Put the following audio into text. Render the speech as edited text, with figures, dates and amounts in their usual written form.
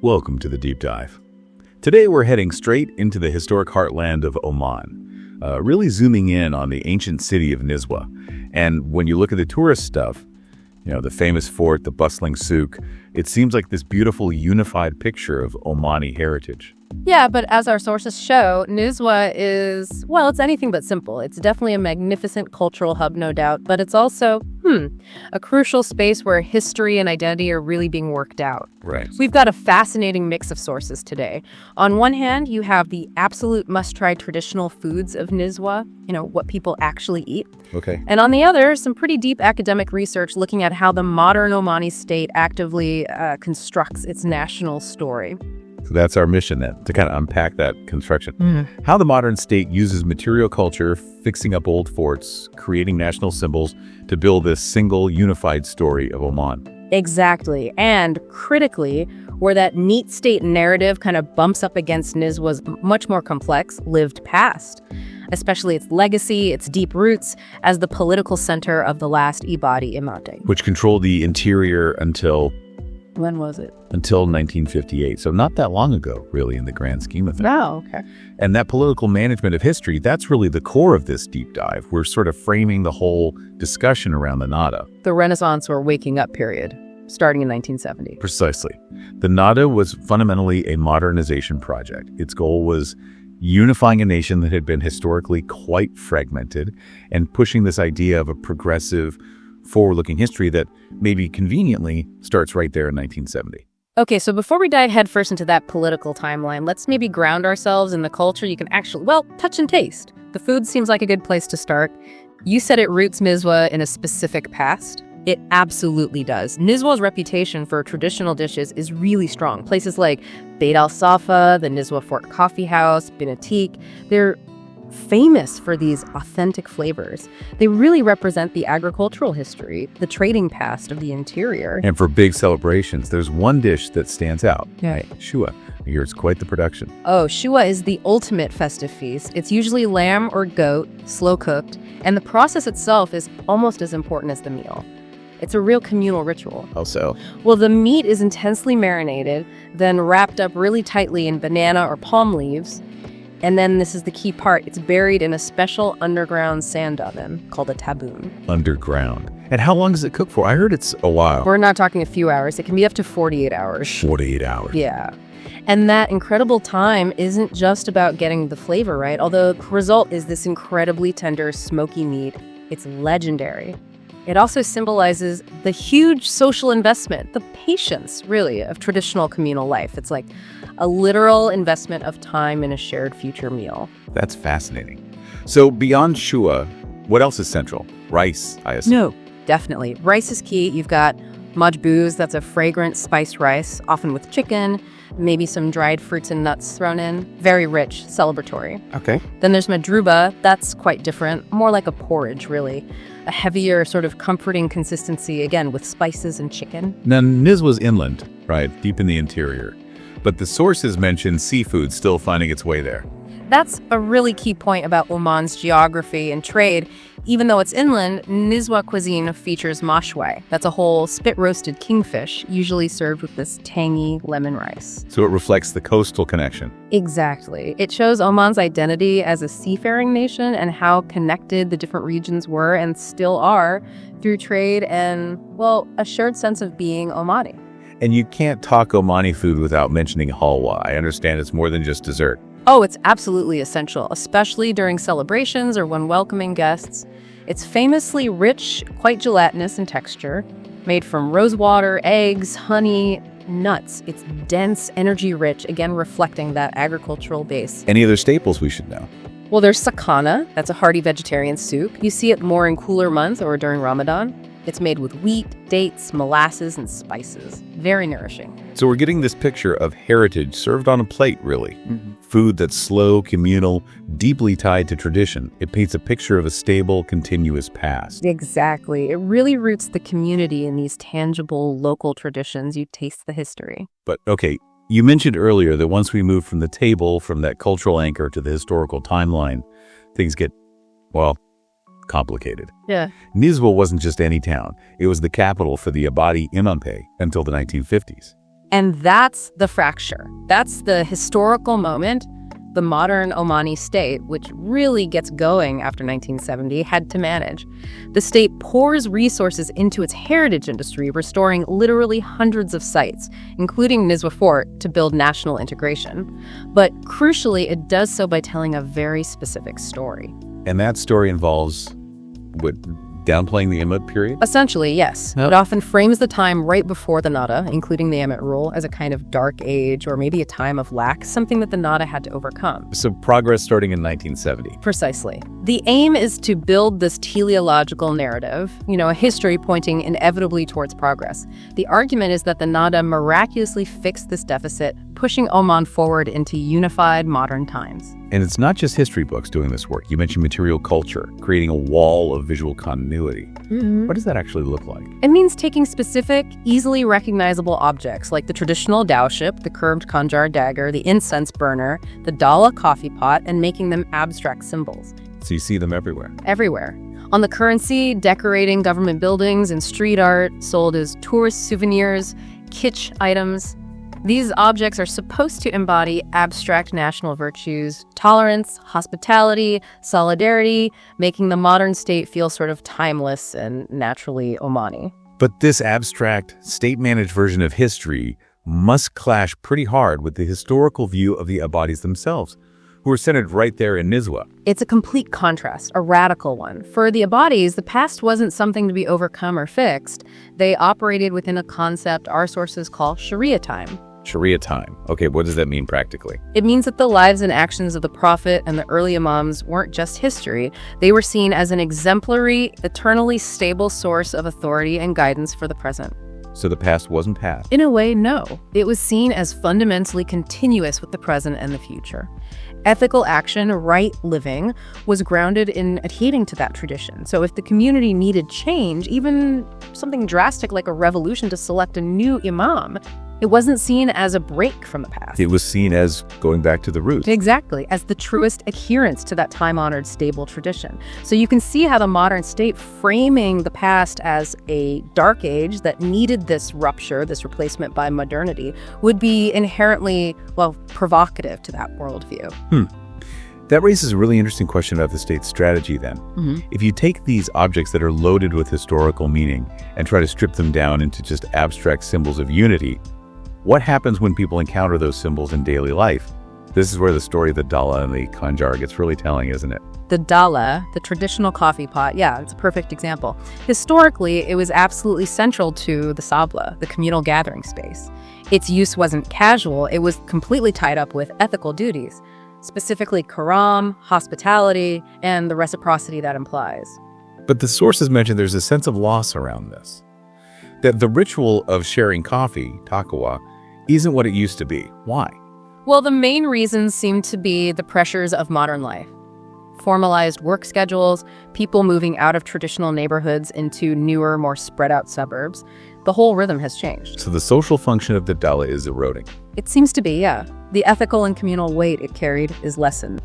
Welcome to the Deep Dive. Today we're heading straight into the historic heartland of Oman, really zooming in on the ancient city of Nizwa. And when you look at the tourist stuff, the famous fort, the bustling souk, it seems like this beautiful unified picture of Omani heritage. Yeah, but as our sources show, Nizwa is, well, it's anything but simple. It's definitely a magnificent cultural hub, no doubt, but it's also, a crucial space where history and identity are really being worked out. Right. We've got a fascinating mix of sources today. On one hand, you have the absolute must-try traditional foods of Nizwa, what people actually eat. Okay. And on the other, some pretty deep academic research looking at how the modern Omani state actively constructs its national story. So that's our mission then, to kind of unpack that construction. How the modern state uses material culture, fixing up old forts, creating national symbols to build this single unified story of Oman. Exactly. And critically, where that neat state narrative kind of bumps up against Nizwa's much more complex lived past, especially its legacy, its deep roots as the political center of the last Ibadi Imate. Which controlled the interior until... When was it? Until 1958. So not that long ago, really, in the grand scheme of things. Oh, okay. And that political management of history, that's really the core of this deep dive. We're sort of framing the whole discussion around the Nada. The Renaissance or waking up period, starting in 1970. Precisely. The Nada was fundamentally a modernization project. Its goal was unifying a nation that had been historically quite fragmented and pushing this idea of a progressive, forward-looking history that maybe conveniently starts right there in 1970. Okay, so before we dive headfirst into that political timeline, let's maybe ground ourselves in the culture you can actually, touch and taste. The food seems like a good place to start. You said it roots Nizwa in a specific past. It absolutely does. Nizwa's reputation for traditional dishes is really strong. Places like Beit al-Safa, the Nizwa Fort Coffee House, Binatik, they're famous for these authentic flavors. They really represent the agricultural history, the trading past of the interior. And for big celebrations, there's one dish that stands out. Yeah. Shua. I hear it's quite the production. Oh, shua is the ultimate festive feast. It's usually lamb or goat, slow cooked, and the process itself is almost as important as the meal. It's a real communal ritual. How so? Well, the meat is intensely marinated, then wrapped up really tightly in banana or palm leaves. And then this is the key part. It's buried in a special underground sand oven called a taboon. Underground. And how long does it cook for? I heard it's a while. We're not talking a few hours. It can be up to 48 hours. 48 hours. Yeah. And that incredible time isn't just about getting the flavor right, although the result is this incredibly tender, smoky meat. It's legendary. It also symbolizes the huge social investment, the patience, really, of traditional communal life. It's like a literal investment of time in a shared future meal. That's fascinating. So beyond shua, what else is central? Rice, I assume. No, definitely. Rice is key. You've got majbouz, that's a fragrant spiced rice, often with chicken, maybe some dried fruits and nuts thrown in. Very rich, celebratory. Okay. Then there's madruba. That's quite different, more like a porridge, really. A heavier, sort of comforting consistency, again, with spices and chicken. Now, Nizwa's inland, right, deep in the interior. But the sources mention seafood still finding its way there. That's a really key point about Oman's geography and trade. Even though it's inland, Nizwa cuisine features mashwai. That's a whole spit-roasted kingfish, usually served with this tangy lemon rice. So it reflects the coastal connection. Exactly. It shows Oman's identity as a seafaring nation and how connected the different regions were and still are through trade and, a shared sense of being Omani. And you can't talk Omani food without mentioning halwa. I understand it's more than just dessert. Oh, it's absolutely essential, especially during celebrations or when welcoming guests. It's famously rich, quite gelatinous in texture, made from rosewater, eggs, honey, nuts. It's dense, energy-rich, again reflecting that agricultural base. Any other staples we should know? Well, there's sakana. That's a hearty vegetarian soup. You see it more in cooler months or during Ramadan. It's made with wheat, dates, molasses, and spices. Very nourishing. So we're getting this picture of heritage served on a plate, really. Food that's slow, communal, deeply tied to tradition. It paints a picture of a stable, continuous past. Exactly. It really roots the community in these tangible, local traditions. You taste the history. But, okay, you mentioned earlier that once we move from the table, from that cultural anchor to the historical timeline, things get, complicated. Yeah. Nizwa wasn't just any town. It was the capital for the Ibadi Imampe until the 1950s. And that's the fracture. That's the historical moment the modern Omani state, which really gets going after 1970, had to manage. The state pours resources into its heritage industry, restoring literally hundreds of sites, including Nizwa Fort, to build national integration. But crucially, it does so by telling a very specific story. And that story involves, what, downplaying the Imad period? Essentially, yes. Yep. It often frames the time right before the Nada, including the Imad rule, as a kind of dark age or maybe a time of lack, something that the Nada had to overcome. So progress starting in 1970. Precisely. The aim is to build this teleological narrative, a history pointing inevitably towards progress. The argument is that the Nada miraculously fixed this deficit, pushing Oman forward into unified modern times. And it's not just history books doing this work. You mentioned material culture, creating a wall of visual continuity. What does that actually look like? It means taking specific, easily recognizable objects like the traditional dhow ship, the curved khanjar dagger, the incense burner, the dala coffee pot, and making them abstract symbols. So you see them everywhere. Everywhere. On the currency, decorating government buildings, and street art, sold as tourist souvenirs, kitsch items. These objects are supposed to embody abstract national virtues, tolerance, hospitality, solidarity, making the modern state feel sort of timeless and naturally Omani. But this abstract, state-managed version of history must clash pretty hard with the historical view of the Abadis themselves, who are centered right there in Nizwa. It's a complete contrast, a radical one. For the Abadis, the past wasn't something to be overcome or fixed. They operated within a concept our sources call Sharia time. Sharia time. Okay, what does that mean practically? It means that the lives and actions of the Prophet and the early Imams weren't just history. They were seen as an exemplary, eternally stable source of authority and guidance for the present. So the past wasn't past? In a way, no. It was seen as fundamentally continuous with the present and the future. Ethical action, right living, was grounded in adhering to that tradition. So if the community needed change, even something drastic like a revolution to select a new imam, it wasn't seen as a break from the past. It was seen as going back to the roots. Exactly, as the truest adherence to that time-honored, stable tradition. So you can see how the modern state framing the past as a dark age that needed this rupture, this replacement by modernity, would be inherently, provocative to that worldview. That raises a really interesting question about the state's strategy then. If you take these objects that are loaded with historical meaning and try to strip them down into just abstract symbols of unity, what happens when people encounter those symbols in daily life? This is where the story of the dala and the khanjar gets really telling, isn't it? The dala, the traditional coffee pot, it's a perfect example. Historically, it was absolutely central to the sabla, the communal gathering space. Its use wasn't casual, it was completely tied up with ethical duties, specifically karam, hospitality, and the reciprocity that implies. But the sources mention there's a sense of loss around this. That the ritual of sharing coffee, takawa, isn't what it used to be. Why? Well, the main reasons seem to be the pressures of modern life. Formalized work schedules, people moving out of traditional neighborhoods into newer, more spread out suburbs. The whole rhythm has changed. So the social function of the dala is eroding. It seems to be, yeah. The ethical and communal weight it carried is lessened.